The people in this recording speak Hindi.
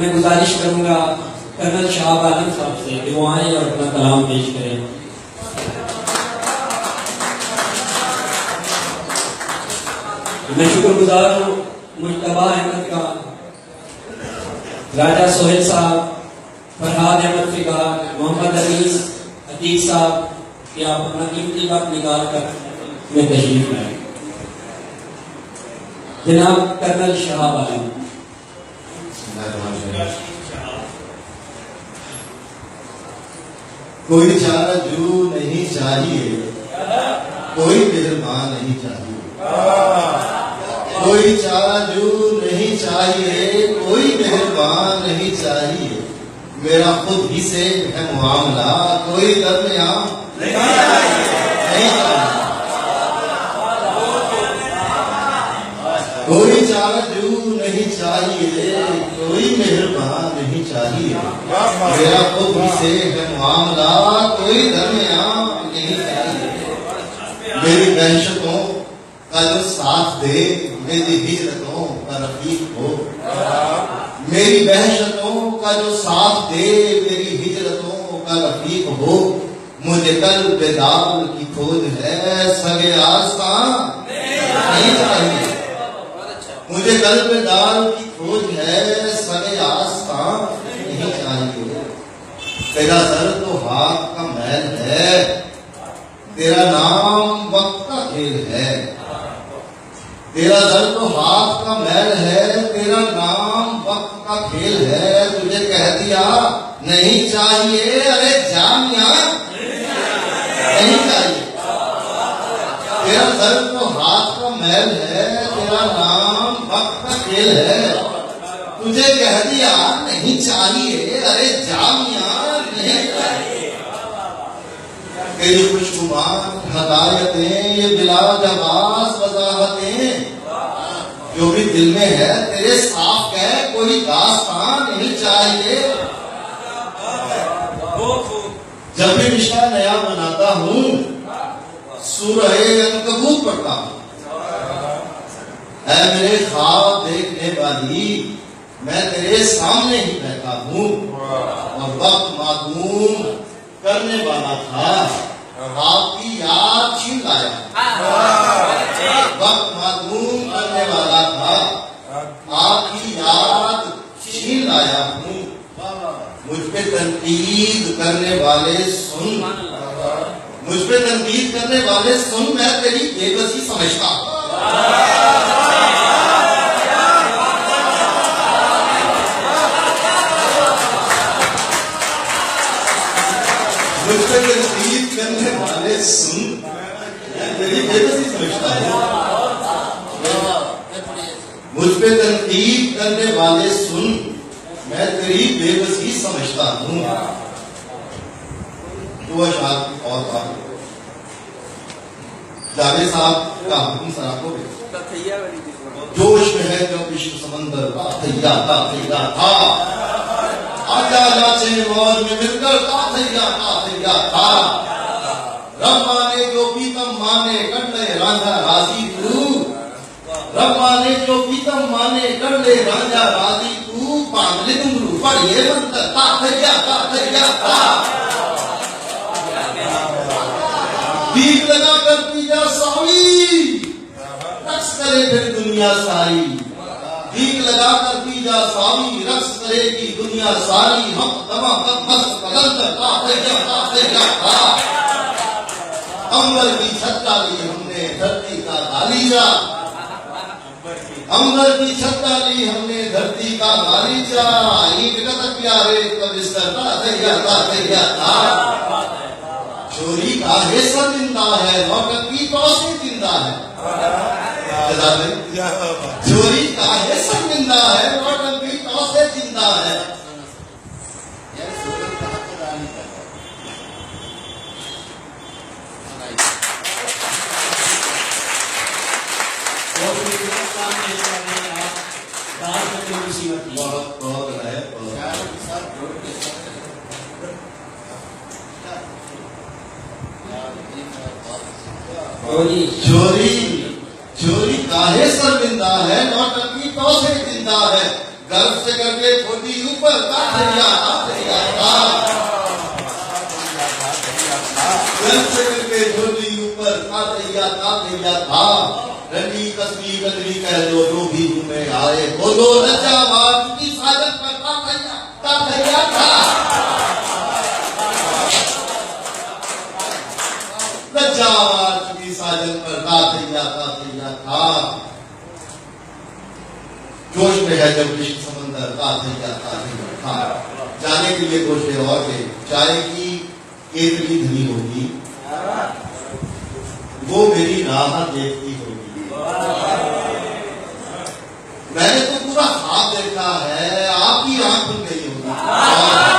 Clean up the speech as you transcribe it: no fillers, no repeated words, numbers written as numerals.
मैं गुजारिश करूंगा कर्नल शाहब आलम साहब से कि वो आए और अपना कलाम पेश करें। मैं शुक्रगुजार हूँ मुश्तबा अहमद का, राजा सोहेल साहब, फरहाद अहमद फिगार, मोहम्मद अनीस अतीक साहब कि आप अपना कीमती वक्त निकाल कर में तशरीफ लाए। जनाब कर्नल शाहब आलम। कोई चाराजू नहीं चाहिए, कोई मेहरबान नहीं चाहिए, कोई चाराजू नहीं चाहिए, कोई मेहरबान नहीं चाहिए, मेरा खुद ही से है मामला, कोई दरमियान नहीं चाहिए, कोई चाराजू नहीं चाहिए, कोई मेहरबान नहीं चाहिए, मेरा खुद ही से है मामला, कोई दरमियान नहीं चाहिए, मेरी वहशतों का जो साथ दे, मेरी हिजरतों का रफीक हो, मेरी वहशतों का जो साथ दे, मेरी हिजरतों का रफीक हो, मुझे कल बेदाल की खोज है, सगे आस्तान नहीं चाहिए, मुझे कल बेदाल की खोज है, सगे आस्तान नहीं चाहिए, तेरा सर तो हाथ का मैल है, तेरा नाम वक्त का खेल है, तेरा दर तो हाथ का मैल है, तेरा नाम वक्त का खेल है, तुझे कह दिया नहीं चाहिए, अरे जामिया नहीं चाहिए, तेरा दर तो हाथ का मैल है, तेरा नाम वक्त का खेल है, तुझे कह दिया नहीं चाहिए, अरे जामिया नहीं चाहिए, तेरी खुशगुमान हदायतें, ये बिलाजवाब वजाहतें, जो भी दिल में है तेरे साफ कह, कोई दास्तान नहीं चाहिए, जब भी रिश्ता नया बनाता हूँ, सूरह अनकबूत पढ़ता हूँ, ऐ मेरे ख्वाब देखने वाली, मैं तेरे सामने ही बैठा हूँ, और वक्त मासूम करने वाला था, आपकी याद छीन लाया, वक्त मासूम करने वाला था, आपकी याद छीन लाया हूँ, मुझ पे तनकीद करने वाले सुन, मुझ पे तनकीद करने वाले सुन, मैं तेरी बेबसी समझता हूँ, मुझ पे तनकीद करने वाले सुन, मैं तेरी बेबसी समझता हूँ, मुझ पे तनकीद करने वाले सुन, मैं तेरी बेबसी समझता हूँ। तो अशार और बात जावेद साहब का हुक्म सराखोगे, जोश में है जब इश्क समंदर ताथैया था, आजा नाचे मौज में मिलकर ताथैया था, रब माने जो पीतम माने कर ले रांझा राजी तू, रब माने जो पीतम माने कर ले रांझा राजी तू, पागले घुंघरू पर ये मंत्र ताथैया था, भीख लगा कर पी जा सावी, रक्स करे फिर दुनिया सारी, भीख लगा कर पी जा सावी, रक्स करेगी दुनिया सारी, हम दमा तक मस्त बदल कर ताथैया था, अंबर की छत डाली हमने धरती का गालीचा, अंबर की छत डाली हमने धरती का गालीचा, ईद कतक प्यारे कब इस ताथैया था, चोरी काहे शर्मिंदा है, नौकत की कौसी जिंदा है, चोरी काहे शर्मिंदा है, नौकत की कौसे जिंदा है, बहुत बहुत है चोरी चोरी काहे शर्मिंदा है, नौटंकी कौसे जिंदा है, गर्व से करके खोटी ऊपर तातैया तातैया था, गर्व से करके खोटी ऊपर तातैया तातैया था, रंगी कसमी गंदगी कह लो जो भी तुम्हें आए, बोलो रजावार की साजन पर तातैया तातैया था, रजावार की साजन पर तातैया तातैया था। जोश में है जब विश्व समंदर तातैया तातैया था, जाने के लिए कोशिश और के चाय की केतली धनी होगी, वो मेरी राह देखती होगी। मैंने तो पूरा हाथ देखा है, आपकी आंख खुल गई होगी।